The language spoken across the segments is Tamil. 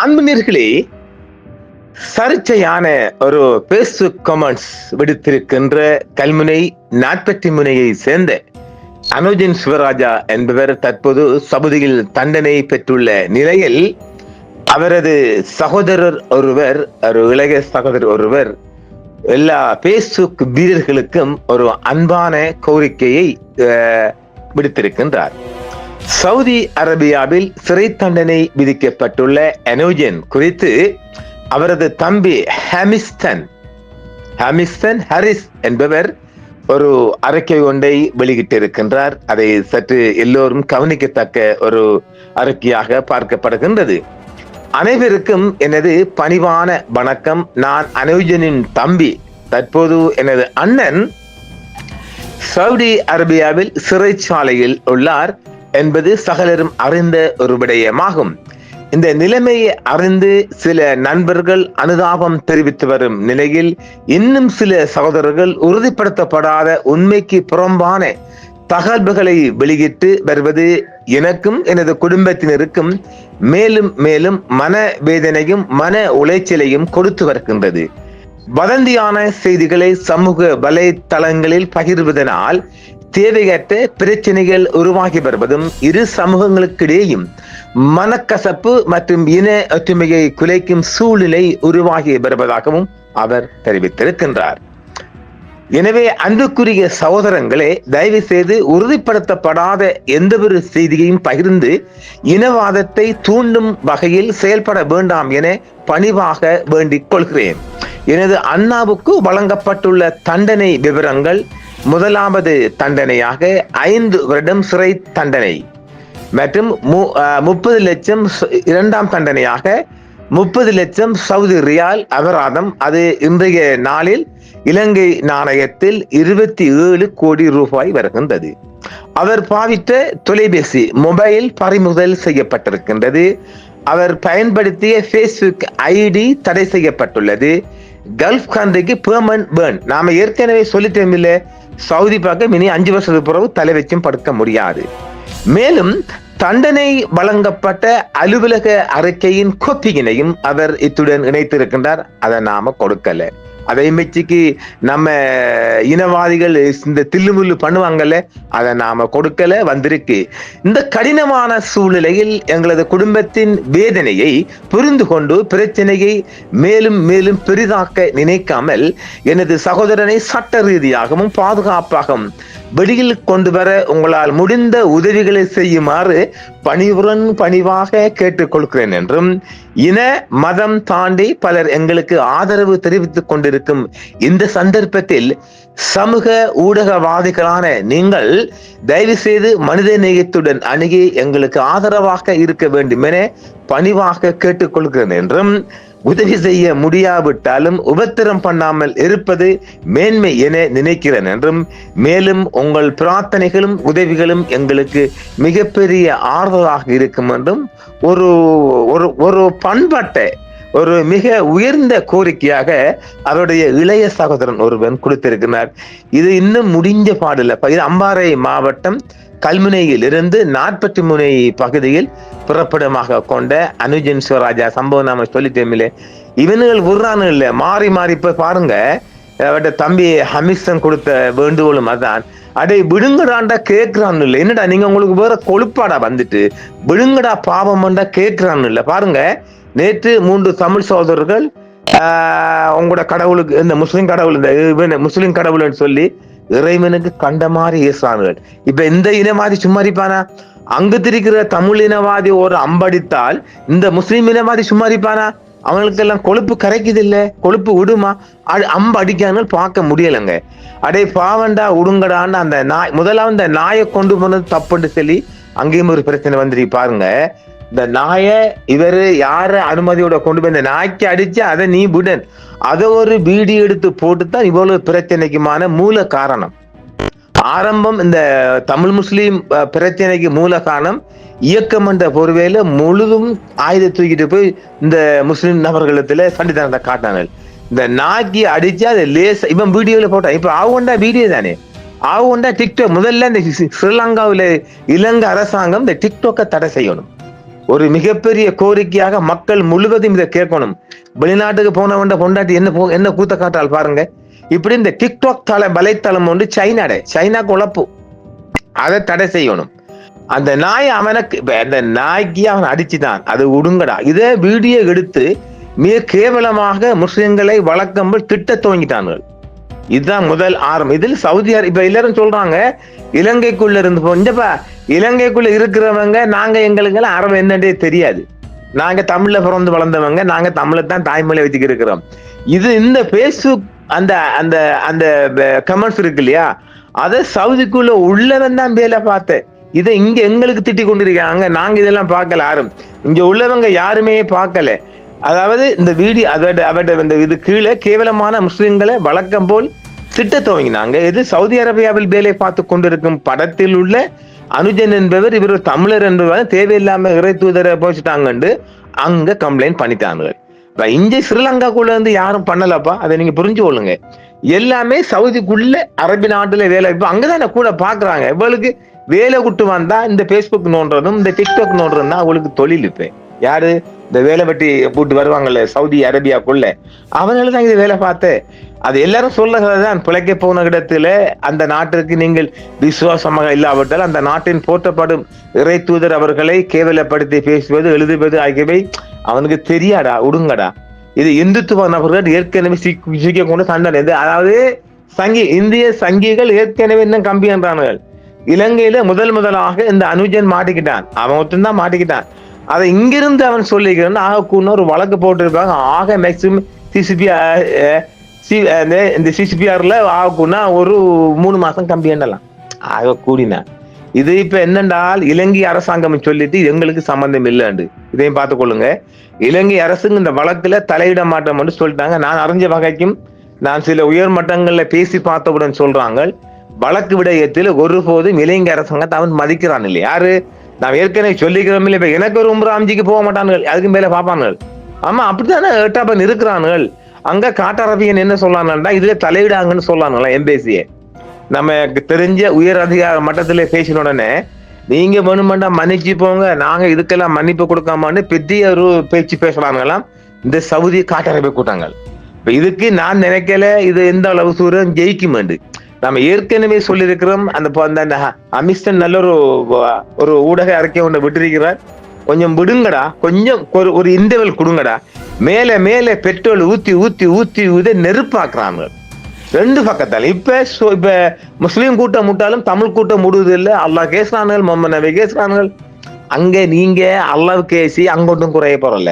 அன்பு நேயர்களே, சர்ச்சையான ஒரு பேஸ்புக் கமெண்ட்ஸ் விடுத்திருக்கின்ற கல்முனை நாட்பட்டி முனையை சேர்ந்த அனுஜன் சிவராஜா என்பவர் தற்போது சபதியில் தண்டனை பெற்றுள்ள நிலையில் அவரது சகோதரர் ஒருவர், ஒரு இளைய சகோதரர் ஒருவர் எல்லா பேஸ்புக் வீரர்களுக்கும் ஒரு அன்பான கோரிக்கையை விடுத்திருக்கின்றார். சவுதி அரேபியாவில் சிறை தண்டனை விதிக்கப்பட்டுள்ள அனுஜன் குறித்து அவரது தம்பி ஹமிஸ்டன் ஹாரிஸ் என்பவர் ஒரு அறிக்கை ஒன்றை வெளியிட்டிருக்கின்றார். அதை சற்று எல்லோரும் கவனிக்கத்தக்க ஒரு அறிக்கையாக பார்க்கப்படுகின்றது. அனைவருக்கும் எனது பணிவான வணக்கம். நான் அனுஜனின் தம்பி. தற்போது எனது அண்ணன் சவுதி அரேபியாவில் சிறைச்சாலையில் உள்ளார் என்பது சகலரும் அறிந்த ஒரு விடயமாகும். இந்த நிலைமையை அறிந்து சில நண்பர்கள் அனுதாபம் தெரிவித்து வரும் நிலையில் இன்னும் சில சகோதரர்கள் உறுதிப்படுத்தப்படாத உண்மைக்கு புறம்பான தகவல்களை வெளியிட்டு வருவது எனக்கும் எனது குடும்பத்தினருக்கும் மேலும் மேலும் மன வேதனையும் மன உளைச்சலையும் கொடுத்து வருகின்றது. வதந்தியான செய்திகளை சமூக வலைத்தளங்களில் பகிர்வதனால் தேவையற்ற பிரச்சனைகள் உருவாகி வருவதும் இரு சமூகங்களுக்கிடையும் மனக்கசப்பு மற்றும் இன ஒற்றுமையை குலைக்கும் சூழ்நிலை உருவாகி வருவதாகவும் அவர் தெரிவித்திருக்கின்றார். எனவே அன்புக்குரிய சகோதரங்களே, தயவு செய்து உறுதிப்படுத்தப்படாத எந்த ஒரு செய்தியையும் பகிர்ந்து இனவாதத்தை தூண்டும் வகையில் செயல்பட வேண்டாம் என பணிவாக வேண்டிக் கொள்கிறேன். எனது அண்ணாவுக்கு வழங்கப்பட்டுள்ள தண்டனை விவரங்கள்: முதலாவது தண்டனையாக 5 வருடம் சிறை தண்டனை மற்றும் 30 லட்சம், இரண்டாம் தண்டனையாக 30 லட்சம் சவுதி ரியால் அபராதம். அது இன்றைய நாளில் இலங்கை நாணயத்தில் 27 கோடி ரூபாய் வருகின்றது. அவர் பாவித்த தொலைபேசி மொபைல் பறிமுதல் செய்யப்பட்டிருக்கின்றது. அவர் பயன்படுத்திய பேஸ்புக் ஐடி தடை செய்யப்பட்டுள்ளது. கல்ஃப் கண்ட்ரிக்கு பெர்மனன்ட் பேர்ன். நாம ஏற்கனவே சொல்லிட்டோம் இல்ல, சவுதி பக்கம் இனி 5 வருஷத்துக்கு பிறகு தலை வச்சும் படுக்க முடியாது. மேலும் தண்டனை வழங்கப்பட்ட அலுவலக அறிக்கையின் கோப்பியினையும் அவர் இத்துடன் இணைத்திருக்கின்றார். அதை நாம கொடுக்கல. அதை மெச்சிக்கு நம்ம இனவாதிகள் இந்த தில்லுமுள்ளு பண்ணுவாங்கல்ல, அதை நாம கொடுக்கல. வந்திருக்கு. இந்த கடினமான சூழ்நிலையில் எங்களது குடும்பத்தின் வேதனையை புரிந்து கொண்டு பிரச்சனையை மேலும் மேலும் பெரிதாக்க நினைக்காமல் எனது சகோதரனை சட்ட ரீதியாகவும் பாதுகாப்பாகவும் வெளியில் கொண்டு வர உங்களால் முடிந்த உதவிகளை செய்யுமாறு பணிவாக கேட்டுக்கொள்கிறேன் என்றும், இன மதம் தாண்டி பலர் எங்களுக்கு ஆதரவு தெரிவித்துக் கொண்டிருக்கும் இந்த சந்தர்ப்பத்தில் சமூக ஊடகவாதிகளான நீங்கள் தயவு செய்து மனித நேயத்துடன் அணுகி எங்களுக்கு ஆதரவாக இருக்க வேண்டும் என பணிவாக கேட்டுக்கொள்கிறேன் என்றும், உதவி செய்ய முடியாவிட்டாலும் உபத்திரம் பண்ணாமல் இருப்பது மேன்மை என நினைக்கிறேன் என்றும், மேலும் உங்கள் பிரார்த்தனைகளும் உதவிகளும் எங்களுக்கு மிகப்பெரிய ஆறுதலாக இருக்கும் என்றும் ஒரு பண்பட்ட ஒரு மிக உயர்ந்த கோரிக்கையாக அவருடைய இளைய சகோதரன் ஒருவன் கொடுத்திருக்கிறார். இது இன்னும் முடிஞ்ச பாடல. இது அம்பாறை மாவட்டம் கல்முனையில் இருந்து நாட்பட்டி முனை பகுதியில் புறப்படமாக கொண்ட அனுஜன் சிவராஜா சம்பவம் நாம சொல்லிட்டேமில்ல. இவனுகள் உருறானு இல்ல, மாறி மாறி போய் பாருங்க. அவருடைய தம்பி ஹமிஸ்டன் கொடுத்த வேண்டுகோளும் அதான். அடே விடுங்கடாண்டா கேட்கிறான்னு இல்லை. என்னடா நீங்க உங்களுக்கு வேற கொழுப்பாடா வந்துட்டு விடுங்கடா பாவம்டா கேட்கிறான்னு இல்லை. பாருங்க, நேற்று 3 தமிழ் சகோதரர்கள் உங்களோட கடவுளுக்கு, இந்த முஸ்லிம் கடவுள், இந்த முஸ்லிம் கடவுள்னு சொல்லி இறைவனுக்கு கண்ட மாதிரி ஏசானுகள். இப்ப இந்த இனவாதி சும்மா இருப்பானா? அங்கு திரிக்கிற தமிழ் இனவாதி ஒரு அம்படித்தால் இந்த முஸ்லிம் இனவாதி சும்மா இருப்பானா? அவங்களுக்கு எல்லாம் கொழுப்பு கரைக்குது இல்ல, கொழுப்பு விடுமா? அம்பு அடிக்கான்னு பார்க்க முடியலைங்க. அடே பாவண்டா உடுங்கடான்னு அந்த நாய், முதலாவது இந்த நாயை கொண்டு போனது தப்புன்னு சொல்லி அங்கேயும் ஒரு பிரச்சனை வந்துரு. பாருங்க, இந்த நாய இவரு யார அனுமதியோட கொண்டு போய் இந்த நாய்க்கு அடிச்சு அதை நீ விடன், அதை ஒரு வீடியோ எடுத்து போட்டுத்தான் இவ்வளவு பிரச்சனைக்குமான மூல காரணம். ஆரம்பம் இந்த தமிழ் முஸ்லீம் பிரச்சனைக்கு மூல காரணம் இயக்கம் என்ற பொறுவையில முழுதும் ஆயுத தூக்கிட்டு போய் இந்த முஸ்லிம் நபர்களிடத்துல சண்டித்தனத்தை காட்டினாங்க. இந்த நாய்க்கு அடிச்சு அதை லேச இவன் வீடியோல போட்டான். இப்ப ஆவுண்டா வீடியோ தானே, ஆவுண்டா டிக்டாக். முதல்ல இந்த ஸ்ரீலங்காவில இலங்கை அரசாங்கம் இந்த டிக்டாக்கை தடை செய்யணும். ஒரு மிகப்பெரிய கோரிக்கையாக மக்கள் முழுவதும் இதை கேட்கணும். வெளிநாட்டுக்கு போனவன் கொண்டாட்டி என்ன கூத்த காட்டால் பாருங்க. இப்படி இந்த டிக்டாக் வலைத்தளம் ஒன்று சைனா குழப்பு, அதை தடை செய்யணும். அந்த நாய் அவனுக்கு அந்த நாய்க்கு அவன் அடிச்சுதான், அது உடுங்கடா. இதை வீடியோ எடுத்து மிக கேவலமாக முஸ்லிம்களை வழக்கம்போல் திட்ட துவங்கிட்டார்கள். இதுதான் முதல் ஆரம்பம். இதில் சவுதி இப்ப எல்லாரும் சொல்றாங்க இலங்கைக்குள்ள இருந்து போஞ்சப்பா, இலங்கைக்குள்ள இருக்கிறவங்க நாங்க எங்களுக்கு எல்லாம் அரபு என்னன்றே தெரியாது, நாங்க தமிழ்ல பிறந்து வளர்ந்தவங்க, நாங்க தமிழை தான் தாய்மொழி வச்சுக்க இருக்கிறோம். இது இந்த பேஸ்புக் அந்த அந்த அந்த கமெண்ட்ஸ் இருக்கு இல்லையா, அதை சவுதிக்குள்ள உள்ளவன் தான் வேலை பார்த்தேன். இதை இங்க எங்களுக்கு திட்டி கொண்டிருக்காங்க, நாங்க இதெல்லாம் பார்க்கல, யாரும் இங்க உள்ளவங்க யாருமே பார்க்கல. அதாவது இந்த வீடியோ அவட இது கீழே கேவலமான முஸ்லிம்களை வழக்கம் போல் திட்ட துவங்கினாங்க. இது சவுதி அரேபியாவில் வேலை பார்த்து கொண்டிருக்கும் படத்தில் உள்ள அனுஜன் என்பவர் இவர் தமிழர் என்பவர் தேவையில்லாம இறை தூதரை போச்சுட்டாங்கன்னு அங்க கம்ப்ளைண்ட் பண்ணிட்டாங்க. இங்க ஸ்ரீலங்காக்குள்ள இருந்து யாரும் பண்ணலப்பா, அதை நீங்க புரிஞ்சு கொள்ளுங்க. எல்லாமே சவுதிக்குள்ள அரபி நாட்டுல வேலை, இப்ப அங்கதானே கூட பாக்குறாங்க. இவளுக்கு வேலை விட்டு வந்தா இந்த பேஸ்புக் நோன்றதும் இந்த டிக்டாக் நோன்றதும் தான் அவளுக்கு தொழில். இப்ப யாரு இந்த வேலை வெட்டி போட்டு வருவாங்கல்ல சவுதி அரேபியாக்குள்ள, அவனாலதான் இது வேலை பார்த்து. அது எல்லாரும் சொல்லுகிறதான், பிழைக்க போன இடத்துல அந்த நாட்டிற்கு நீங்கள் விசுவாசமாக இல்லாவிட்டால் அந்த நாட்டின் போற்றப்படும் இறை தூதர் அவர்களை கேவலப்படுத்தி பேசுவது எழுதுவது ஆகியவை அவனுக்கு தெரியாடா, உடுங்கடா. இது இந்துத்துவ நபர்கள் ஏற்கனவே சிக்க கொண்டு தண்டனை. அதாவது இந்திய சங்கிகள் ஏற்கனவே இன்னும் கம்பி என்றார்கள். இலங்கையில முதலாக இந்த அனுஜன் மாட்டிக்கிட்டான், அவன் ஒருத்தன் மாட்டிக்கிட்டான். அதை இங்கிருந்து அவன் சொல்லிக்கிறான். ஆகக்கூட ஒரு வழக்கு போட்டிருப்பாங்க. ஆக மேக்சிமம் இந்த சிசிபிஆர்ல ஆகக்கூடா ஒரு 3 மாசம் கம்பி எண்ணலாம் ஆக கூடினா. இது இப்ப என்னென்றால் இலங்கை அரசாங்கம் சொல்லிட்டு எங்களுக்கு சம்பந்தம் இல்லைண்டு இதையும் பார்த்துக் கொள்ளுங்க. இலங்கை அரசுங்க இந்த வழக்குல தலையிட மாட்டோம் சொல்லிட்டாங்க. நான் அறிஞ்ச வகைக்கும் நான் சில உயர் மட்டங்கள்ல பேசி பார்த்தவுடன் சொல்றாங்க, வழக்கு விடயத்தில் ஒருபோதும் இலங்கை அரசாங்கத்தை அவன் மதிக்கிறான் இல்லை. யாரு நான் ஏற்கனவே சொல்லிக்கிறோம் இல்லை. இப்ப எனக்கு ஒரு உம்ராம்ஜிக்கு போக மாட்டானுகள், அதுக்கு மேல பாப்பானுகள். ஆமா அப்படித்தானே ஏட்டாப்பன் இருக்கிறானுகள். அங்க காட்டரபியன் என்ன சொல்லானுடா, இதுல தலையிடாங்கன்னு சொல்லானுங்களா எம்பேசிய. நமக்கு தெரிஞ்ச உயர் அதிகார மட்டத்துல பேசின உடனே நீங்க வேணுமெண்டா மன்னிச்சு போங்க, நாங்க இதுக்கெல்லாம் மன்னிப்பு கொடுக்காமன்னு பெரிய ஒரு பேச்சு பேசலானுங்களாம் இந்த சவுதி காட்டரபிய கூட்டங்கள். இப்ப இதுக்கு நான் நினைக்கல இது எந்த அளவு சூரம் ஜெயிக்கும். நம்ம ஏற்கனவே சொல்லியிருக்கிறோம். அந்த அமிஸ்டன் நல்ல ஒரு ஊடக அறிக்கை ஒன்று விட்டிருக்கிறார். கொஞ்சம் விடுங்கடா, கொஞ்சம் ஒரு இன்டர்வல் கொடுங்கடா. மேல மேல பெட்ரோல் ஊத்தி ஊத்தி ஊத்தி ஊதி நெருப்பாக்குறாங்க ரெண்டு பக்கத்தால. இப்ப முஸ்லீம் கூட்டம் முட்டாலும் தமிழ் கூட்டம் முடுவது இல்லை. அல்லாஹ் கேசுறானுகள், முகமது நபி கேசுறானுகள். அங்க நீங்க அல்லாஹ் கேசி அங்க ஒன்றும் குறைய போறல,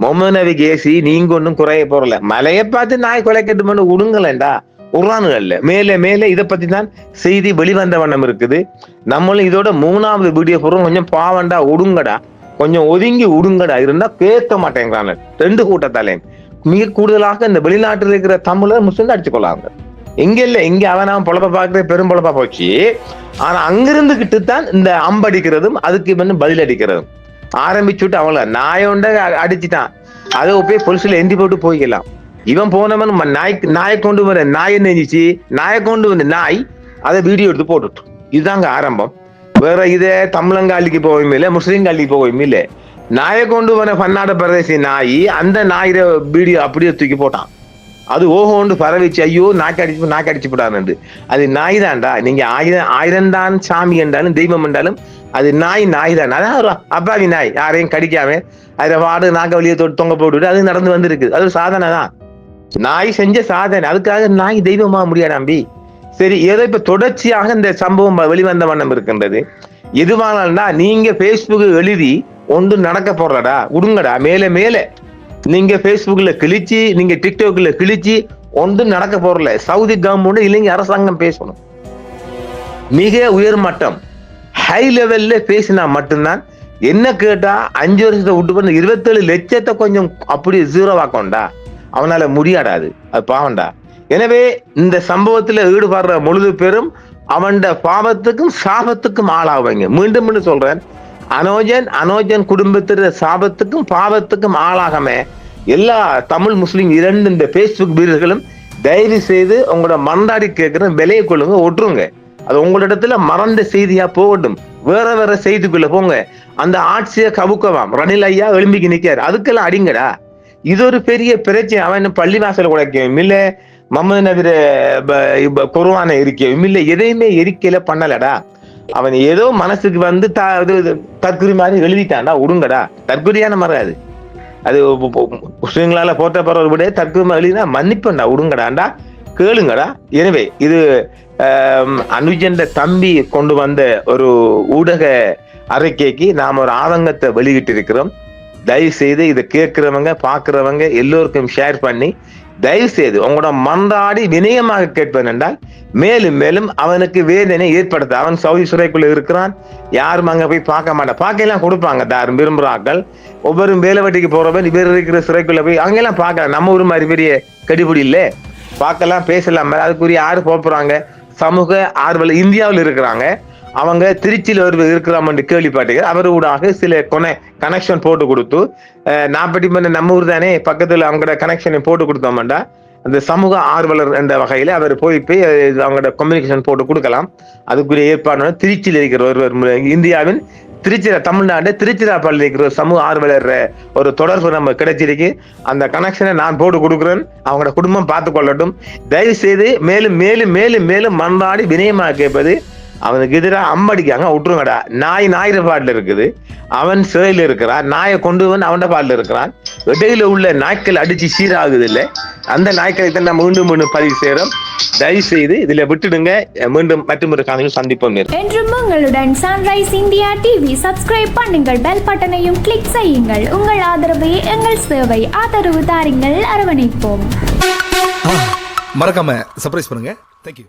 முகமது நபி கேசி நீங்க ஒன்றும் குறைய போறல. மலையை பார்த்து நாய் கொலை கட்டு பண்ணி விடுங்களேண்டா உருவானுகள்ல. மேல மேல இதை பத்தி தான் செய்தி வெளிவந்த வண்ணம் இருக்குது. நம்மளும் இதோட 3வது வீடியோ போறோம். கொஞ்சம் பாவண்டா உடுங்கடா, கொஞ்சம் ஒதுங்கி உடுங்கடா இருந்தா கேட்க மாட்டேங்கிறாங்க ரெண்டு கூட்டத்தாலையும். மிக கூடுதலாக இந்த வெளிநாட்டில் இருக்கிற தமிழர் முஸ்லிம் அடிச்சு கொள்ளாங்க. எங்க இல்ல இங்க அவன் பொழப்ப பாக்குற பெரும் பொழப்பா போச்சு. ஆனா அங்கிருந்துகிட்டு தான் இந்த அம்படிக்கிறதும் அதுக்கு பதில் அடிக்கிறதும் ஆரம்பிச்சுட்டு அவங்கள நாயோண்ட அடிச்சுட்டான். அதை போய் பொலிசுல எந்தி போட்டு போய்க்கலாம். இவன் போனவன் நாயை கொண்டு வர நாயை நெஞ்சிச்சு, நாயை கொண்டு வந்து நாய் அதை வீடியோ எடுத்து போட்டுட்டு. இதுதாங்க ஆரம்பம். வேற இதே தமிழங்காலிக்கு போகவும் இல்லை, முஸ்லீம்காலிக்கு போகவும் இல்லை. நாயை கொண்டு வர பன்னாடு பிரதேச நாய் அந்த நாயிர வீடியோ அப்படியே தூக்கி போட்டான். அது ஓஹோண்டு பரவிச்சு, ஐயோ நாக்கு அடிச்சு போட்டான்னு. அது நாய் தான்டா. நீங்க ஆயிரம் தான் சாமி என்றாலும் தெய்வம் என்றாலும் அது நாய் தான். அதான் அப்பாவி நாய், யாரையும் கடிக்காம அதை வாடு நாக்க வழியை தொங்க போட்டுட்டு அது நடந்து வந்திருக்கு. அது ஒரு சாதனை தான், நாய் செஞ்ச சாதனை. அதுக்காக நாய் தெய்வமா முடியாது நம்பி. சரி, ஏதோ இப்ப தொடர்ச்சியாக இந்த சம்பவம் வெளிவந்த வண்ணம் இருக்கின்றது. எதுவானா நீங்க பேஸ்புக் எழுதி ஒன்று நடக்க போறடா, விடுங்கடா. மேல மேல நீங்க பேஸ்புக்ல கிழிச்சு, நீங்க டிக்டாக்ல கிழிச்சு ஒன்று நடக்க போறல. சவுதி கவர்மெண்ட் இலங்கை அரசாங்கம் பேசணும். மிக உயர் மட்டம் ஹை லெவல்ல பேசினா மட்டும்தான். என்ன கேட்டா 5 வருஷத்தை விட்டு பண்ண 27 லட்சத்தை கொஞ்சம் அப்படி 0 ஆக்கண்டா அவனால முடியாடாது. அது பாவண்டா. எனவே இந்த சம்பவத்துல ஈடுபடுற முழுது பேரும் அவன் பாவத்துக்கும் சாபத்துக்கும் ஆளாவாங்க. மீண்டும் சொல்றேன், அனோஜன் குடும்பத்திற சாபத்துக்கும் பாவத்துக்கும் ஆளாகாம எல்லா தமிழ் முஸ்லீம் 2 இந்த பேஸ்புக் வீரர்களும் தயவு செய்து உங்களோட மந்தாடி கேட்கிற விலையை கொள்ளுங்க, ஒட்டுருங்க. அது உங்களிடத்துல மறந்த செய்தியா போகட்டும். வேற வேற செய்திக்குள்ள போங்க. அந்த ஆட்சியை கவுக்கவாம் ரணில் ஐயா எழும்பிக்கு நிக்காரு, அதுக்கெல்லாம் அடிங்கடா. இது ஒரு பெரிய பிரச்சனை. அவன் பள்ளிவாசல் உடைக்கவும் இல்ல, முகமது நபிர குர்ஆனை எரிக்கவும் இல்ல, எதையுமே எரிக்கல பண்ணலடா. அவன் ஏதோ மனசுக்கு வந்து தற்குறி மாதிரி எழுதிட்டான்டா, விடுங்கடா. தற்குறியான மரம் அது. அது முஸ்லிம்களால போற்றப்படுற விட தற்குறி எழுதினா மன்னிப்பண்டா, விடுங்கடாண்டா, கேளுங்கடா. எனவே இது அனுஜன் தம்பி கொண்டு வந்த ஒரு ஊடக அறிக்கைக்கு நாம் ஒரு ஆதங்கத்தை வெளியிட்டு இருக்கிறோம். தயவு செய்து இதை கேட்கிறவங்க பாக்குறவங்க எல்லோருக்கும் ஷேர் பண்ணி தயவு செய்து உங்களோட மன்றாடி வினயமாக கேட்பேன் என்றால் மேலும் மேலும் அவனுக்கு வேதனை ஏற்படுத்த. அவன் சவுதி சிறைக்குள்ள இருக்கிறான், யாரும் அங்க போய் பார்க்க மாட்டான். பார்க்கலாம் கொடுப்பாங்க யாரும் விரும்புறாக்கள். ஒவ்வொரு வேலை வெட்டிக்கு போறவன் இவர் இருக்கிற சிறைக்குள்ள போய் அங்கெல்லாம் பார்க்கலாம். நம்ம ஊர் மாதிரி பெரிய கடிபிடி இல்ல, பார்க்கலாம் பேசலாம். அதுக்குரிய யாரு போறாங்க, சமூக ஆர்வலர் இந்தியாவில் இருக்கிறாங்க. அவங்க திருச்சியில் ஒருவர் இருக்கிறாமன்னு கேள்விப்பட்டீங்க. அவர் ஊடாக சில கனெக்ஷன் போட்டு கொடுத்து, நாற்பட்டி நம்ம ஊர் தானே பக்கத்துல அவங்களோட கனெக்ஷனை போட்டு கொடுத்தோம்டா, அந்த சமூக ஆர்வலர் என்ற வகையில அவர் போய் அவங்களோட கம்யூனிகேஷன் போட்டு கொடுக்கலாம். அதுக்குரிய ஏற்பாடு திருச்சியில் இருக்கிற ஒருவர், இந்தியாவின் தமிழ்நாடு திருச்சிராப்பள்ளி இருக்கிற ஒரு சமூக ஆர்வலர் ஒரு தொடர்பு நம்ம கிடைச்சிருக்கு. அந்த கனெக்ஷனை நான் போட்டு கொடுக்குறேன், அவங்களோட குடும்பம் பார்த்து கொள்ளட்டும். தயவு செய்து மேலும் மேலும் மேலும் மேலும் மன்றாடி வினயமாக கேட்பது, அவனுக்கு எதிராக அம்மடிக்காங்க, விட்டுருங்கடா. நாயிர பாட்டில் இருக்குது, அவன் சிறையில் இருக்கிறான், நாயை கொண்டு வந்து அவன் பாட்டில் இருக்கிறான். இடையில உள்ள நாய்க்கள் அடிச்சு சீராகுது இல்லை, அந்த நாய்க்களை தான் நம்ம மீண்டும் மீண்டும் பதிவு செய்யறோம். தயவு செய்து இதுல விட்டுடுங்க. மீண்டும் மற்றொரு காலையில் சந்திப்போம். என்றும் உங்களுடன் சன்ரைஸ் இந்தியா டிவி சப்ஸ்கிரைப் பண்ணுங்கள், பெல் பட்டனையும் கிளிக் செய்யுங்கள். உங்கள் ஆதரவை எங்கள் சேவை, ஆதரவு தாருங்கள், அரவணைப்போம். மறக்காம சர்ப்ரைஸ் பண்ணுங்க. தேங்க்யூ.